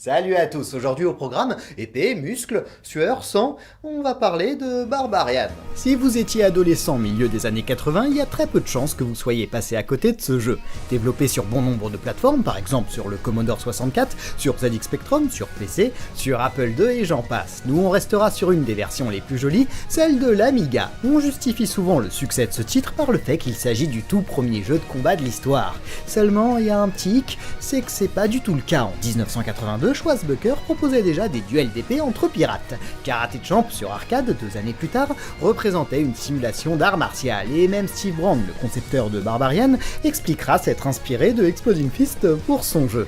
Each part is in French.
Salut à tous, aujourd'hui au programme, épée, muscles, sueur, sang, on va parler de Barbarian. Si vous étiez adolescent au milieu des années 80, il y a très peu de chances que vous soyez passé à côté de ce jeu. Développé sur bon nombre de plateformes, par exemple sur le Commodore 64, sur ZX Spectrum, sur PC, sur Apple II et j'en passe. Nous on restera sur une des versions les plus jolies, celle de l'Amiga. On justifie souvent le succès de ce titre par le fait qu'il s'agit du tout premier jeu de combat de l'histoire. Seulement, il y a un petit hic, c'est que c'est pas du tout le cas. En 1982, Schwarzbecker proposait déjà des duels d'épée entre pirates. Karate Champ sur arcade, 2 années plus tard, représentait une simulation d'art martial, et même Steve Brand, le concepteur de Barbarian, expliquera s'être inspiré de Exploding Fist pour son jeu.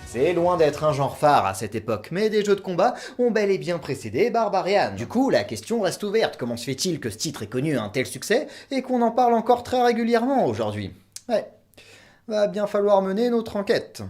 C'est loin d'être un genre phare à cette époque, mais des jeux de combat ont bel et bien précédé Barbarian. Du coup, la question reste ouverte, comment se fait-il que ce titre ait connu un tel succès, et qu'on en parle encore très régulièrement aujourd'hui? Ouais, va bien falloir mener notre enquête.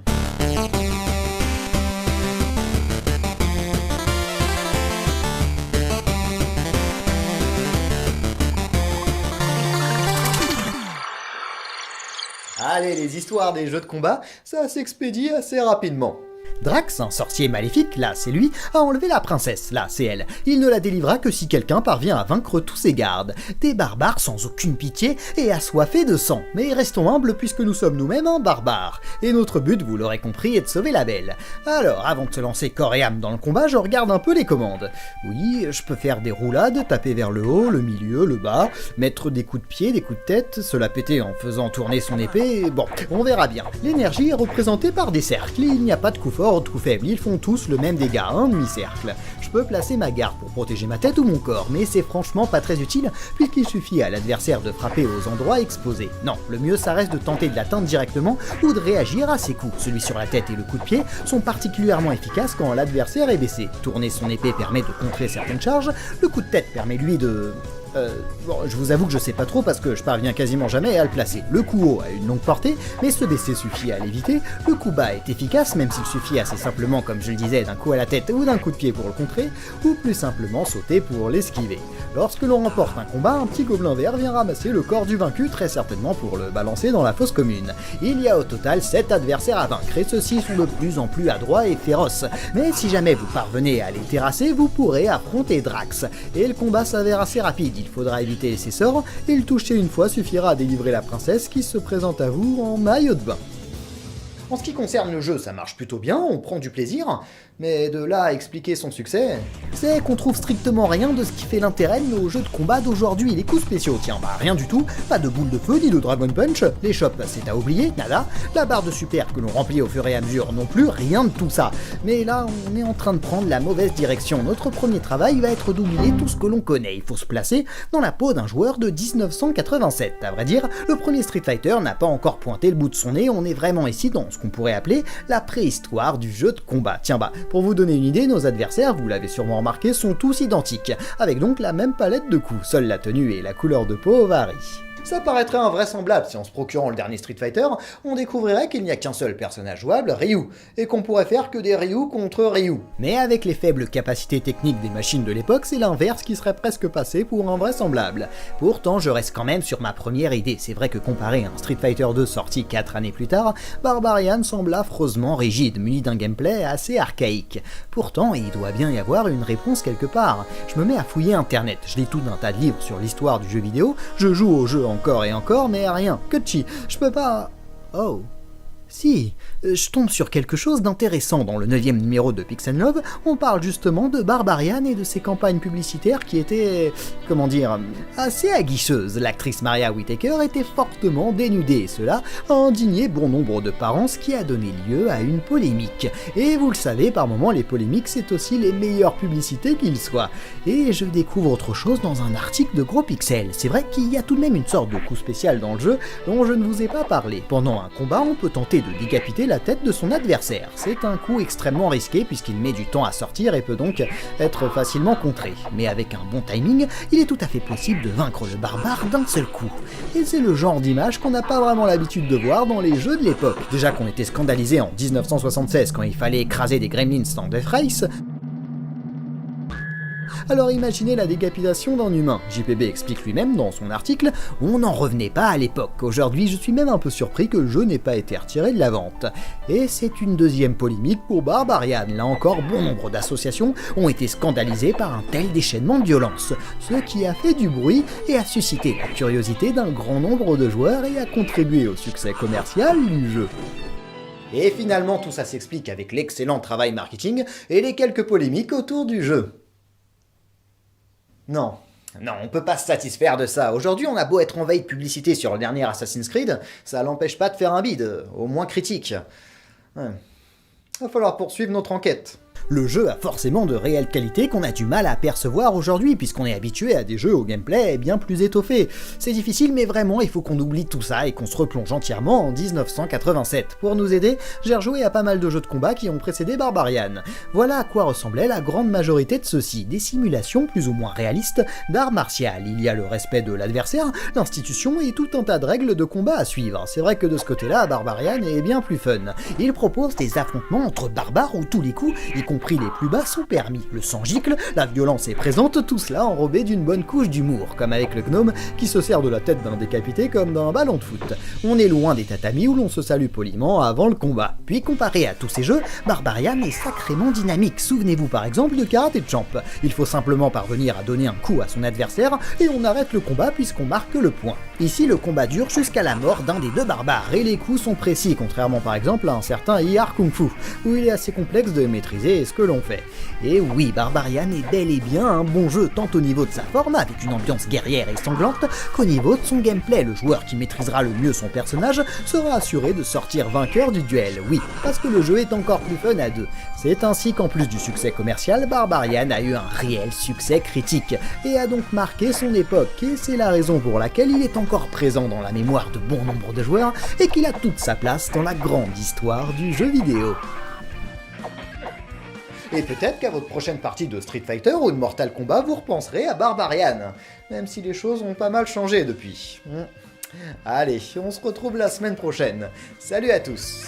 Allez, les histoires des jeux de combat, ça s'expédie assez rapidement. Drax, un sorcier maléfique, là c'est lui, a enlevé la princesse, là c'est elle. Il ne la délivrera que si quelqu'un parvient à vaincre tous ses gardes. Des barbares sans aucune pitié et assoiffés de sang. Mais restons humbles puisque nous sommes nous-mêmes un barbare. Et notre but, vous l'aurez compris, est de sauver la belle. Alors, avant de se lancer corps et âme dans le combat, je regarde un peu les commandes. Oui, je peux faire des roulades, taper vers le haut, le milieu, le bas, mettre des coups de pied, des coups de tête, se la péter en faisant tourner son épée, bon, on verra bien. L'énergie est représentée par des cercles, il n'y a pas de coup fort, de coup faible, ils font tous le même dégât, un demi-cercle. Je peux placer ma garde pour protéger ma tête ou mon corps, mais c'est franchement pas très utile, puisqu'il suffit à l'adversaire de frapper aux endroits exposés. Non, le mieux ça reste de tenter de l'atteindre directement ou de réagir à ses coups. Celui sur la tête et le coup de pied sont particulièrement efficaces quand l'adversaire est baissé. Tourner son épée permet de contrer certaines charges, le coup de tête permet lui de... Bon, je vous avoue que je sais pas trop parce que je parviens quasiment jamais à le placer. Le coup haut a une longue portée, mais se baisser suffit à l'éviter. Le coup bas est efficace, même s'il suffit assez simplement, comme je le disais, d'un coup à la tête ou d'un coup de pied pour le contrer, ou plus simplement sauter pour l'esquiver. Lorsque l'on remporte un combat, un petit gobelin vert vient ramasser le corps du vaincu, très certainement pour le balancer dans la fosse commune. Il y a au total 7 adversaires à vaincre, et ceux-ci sont de plus en plus adroits et féroces. Mais si jamais vous parvenez à les terrasser, vous pourrez affronter Drax. Et le combat s'avère assez rapide. Il faudra éviter ses sorts, et le toucher une fois suffira à délivrer la princesse qui se présente à vous en maillot de bain. En ce qui concerne le jeu, ça marche plutôt bien, on prend du plaisir, mais de là à expliquer son succès, c'est qu'on trouve strictement rien de ce qui fait l'intérêt de nos jeux de combat d'aujourd'hui. Les coups spéciaux, tiens, bah rien du tout, pas de boule de feu ni de Dragon Punch, les shops c'est à oublier, nada, la barre de super que l'on remplit au fur et à mesure non plus, rien de tout ça. Mais là, on est en train de prendre la mauvaise direction. Notre premier travail va être d'oublier tout ce que l'on connaît. Il faut se placer dans la peau d'un joueur de 1987. À vrai dire, le premier Street Fighter n'a pas encore pointé le bout de son nez, on est vraiment ici dans ce qu'on pourrait appeler la préhistoire du jeu de combat. Tiens bah, pour vous donner une idée, nos adversaires, vous l'avez sûrement remarqué, sont tous identiques, avec donc la même palette de coups, seule la tenue et la couleur de peau varient. Ça paraîtrait invraisemblable si en se procurant le dernier Street Fighter, on découvrirait qu'il n'y a qu'un seul personnage jouable, Ryu, et qu'on pourrait faire que des Ryu contre Ryu. Mais avec les faibles capacités techniques des machines de l'époque, c'est l'inverse qui serait presque passé pour invraisemblable. Pourtant, je reste quand même sur ma première idée. C'est vrai que comparé à un Street Fighter 2 sorti 4 années plus tard, Barbarian semble affreusement rigide, muni d'un gameplay assez archaïque. Pourtant, il doit bien y avoir une réponse quelque part. Je me mets à fouiller internet, je lis tout un tas de livres sur l'histoire du jeu vidéo, je joue au jeu encore et encore, mais rien, que chi, je peux pas... Oh... Si, je tombe sur quelque chose d'intéressant dans le 9e numéro de Pixel Love, on parle justement de Barbarian et de ses campagnes publicitaires qui étaient, comment dire, assez aguicheuses. L'actrice Maria Whittaker était fortement dénudée et cela a indigné bon nombre de parents, ce qui a donné lieu à une polémique. Et vous le savez, par moments les polémiques c'est aussi les meilleures publicités qu'il soit. Et je découvre autre chose dans un article de Gros Pixel. C'est vrai qu'il y a tout de même une sorte de coup spécial dans le jeu dont je ne vous ai pas parlé. Pendant un combat, on peut tenter de décapiter la tête de son adversaire. C'est un coup extrêmement risqué puisqu'il met du temps à sortir et peut donc être facilement contré. Mais avec un bon timing, il est tout à fait possible de vaincre le barbare d'un seul coup. Et c'est le genre d'image qu'on n'a pas vraiment l'habitude de voir dans les jeux de l'époque. Déjà qu'on était scandalisé en 1976 quand il fallait écraser des gremlins dans Death Race, alors imaginez la décapitation d'un humain. JPB explique lui-même dans son article « On n'en revenait pas à l'époque. Aujourd'hui, je suis même un peu surpris que le jeu n'ait pas été retiré de la vente. » Et c'est une deuxième polémique pour Barbarian. Là encore, bon nombre d'associations ont été scandalisées par un tel déchaînement de violence, ce qui a fait du bruit et a suscité la curiosité d'un grand nombre de joueurs et a contribué au succès commercial du jeu. Et finalement, tout ça s'explique avec l'excellent travail marketing et les quelques polémiques autour du jeu. Non, on peut pas se satisfaire de ça. Aujourd'hui, on a beau être en veille de publicité sur le dernier Assassin's Creed, ça l'empêche pas de faire un bide, au moins critique. Va falloir poursuivre notre enquête. Le jeu a forcément de réelles qualités qu'on a du mal à percevoir aujourd'hui, puisqu'on est habitué à des jeux au gameplay bien plus étoffé. C'est difficile, mais vraiment, il faut qu'on oublie tout ça et qu'on se replonge entièrement en 1987. Pour nous aider, j'ai rejoué à pas mal de jeux de combat qui ont précédé Barbarian. Voilà à quoi ressemblait la grande majorité de ceux-ci, des simulations plus ou moins réalistes d'art martial. Il y a le respect de l'adversaire, l'institution et tout un tas de règles de combat à suivre. C'est vrai que de ce côté-là, Barbarian est bien plus fun. Il propose des affrontements entre barbares où tous les coups, y compris les plus bas, sont permis. Le sang gicle, la violence est présente, tout cela enrobé d'une bonne couche d'humour, comme avec le gnome qui se sert de la tête d'un décapité comme d'un ballon de foot. On est loin des tatamis où l'on se salue poliment avant le combat. Puis comparé à tous ces jeux, Barbarian est sacrément dynamique. Souvenez-vous par exemple de Karate Champ. Il faut simplement parvenir à donner un coup à son adversaire et on arrête le combat puisqu'on marque le point. Ici, le combat dure jusqu'à la mort d'un des deux barbares et les coups sont précis, contrairement par exemple à un certain IR Kung Fu, où il est assez complexe de maîtriser ce que l'on fait. Et oui, Barbarian est bel et bien un bon jeu, tant au niveau de sa forme, avec une ambiance guerrière et sanglante, qu'au niveau de son gameplay. Le joueur qui maîtrisera le mieux son personnage sera assuré de sortir vainqueur du duel. Oui, parce que le jeu est encore plus fun à deux. C'est ainsi qu'en plus du succès commercial, Barbarian a eu un réel succès critique, et a donc marqué son époque, et c'est la raison pour laquelle il est encore présent dans la mémoire de bon nombre de joueurs, et qu'il a toute sa place dans la grande histoire du jeu vidéo. Et peut-être qu'à votre prochaine partie de Street Fighter ou de Mortal Kombat, vous repenserez à Barbarian, même si les choses ont pas mal changé depuis. Allez, on se retrouve la semaine prochaine. Salut à tous!